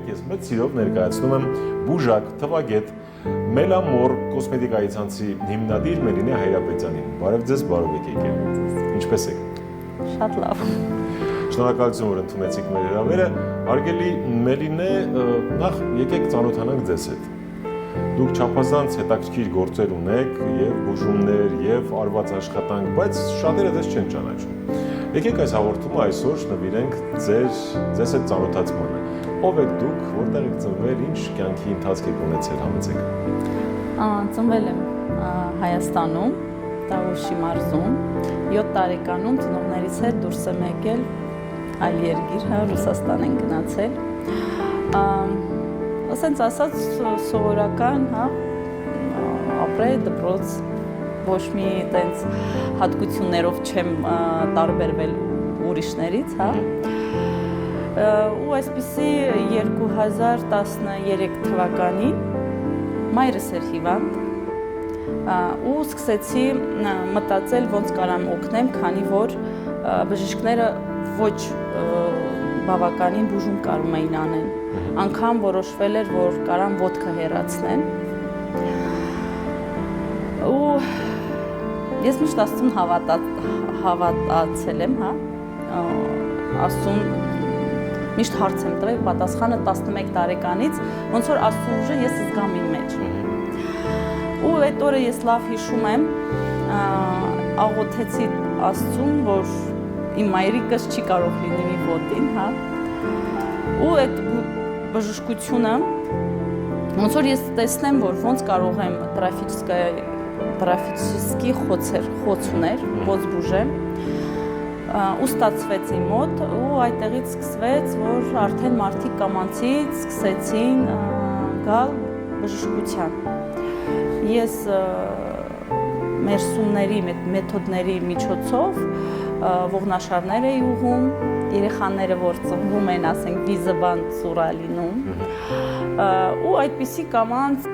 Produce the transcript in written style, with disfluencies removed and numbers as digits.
բարևեք, ես մեծ սիրով ներկայացնում եմ բուժակ, թվագետ, Մելամոր կոսմետիկայի ցանցի հիմնադիր Մելինե Հայրապետյանին։ Բարև ձեզ, բարևեք եկել։ Ինչպե՞ս եք։ Շատ լավ։ Շնորհակալություն, որ ընդունեցիք մեր հրավերը։ Հարգելի Մելինե, նախ եկեք ծանոթանանք ձեզ հետ։ Դուք չափազանց հետաքրքիր գործեր ունեք, եւ բուժումներ, եւ արված աշխատանք, բայց շատերը ձեզ չեն ճանաչում։ Եկեք այս հաղորդումը այսօր նվիրենք ձեզ հետ ծանոթացմանը։ Ով եք դուք, որտեղ եք ծնվել, ինչ կյանքի ընթացք եք ունեցել, համեցեք։ Ծնվել եմ Հայաստանում, Տավուշի մարզում, 7 տարեկանում ծնողներիս հետ դուրս եմ եկել այլ երկիր, Ռուսաստան են գնացել։ Ասենց ասած սովորական, ապրել դպրոց, ոչ մի տենց հատկություններով չեմ տարբերվել ուրիշներից, ու այսպիսի 2013 թվականին մայրս էր հիվանդ ու սկսեցի մտածել ոնց կարամ օգնեմ, քանի որ բժիշկները ոչ բավականին բուժում կարում էին անեն, անգամ որոշվել էր, որ կարան ոտքը հեռացնեն ու ես միշտ Աստծուն հավատացել եմ, Աստծուն միշտ հարց եմ տվել, պատասխանը 11 տարեկանից, ոնց որ Աստծո ուժը ես զգամ իմ մեջ։ Ու այդ օրը ես լավ հիշում եմ, աղոթեցի Աստծուն, որ իմ մայրիկս չի կարող լինի մի ոտին, ու այդ բժշկությունը, ոնց որ ես տեսնեմ, որ ոնց կարող եմ տրաֆիչիսկի խոց ուներ, ոնց բուժեմ, ու ստացվեց իմ մոտ, ու այդտեղից սկսվեց, որ արդեն մարդիկ կամանցից սկսեցին գալ բժշկության։ Ես մեր սումների, մեթոդների միջոցով ողնաշարներ էի ուղում, երեխաները, որ ծնվում են, ասենք, վիզը բան ծուրա լինում, ու այդպիսի կամանց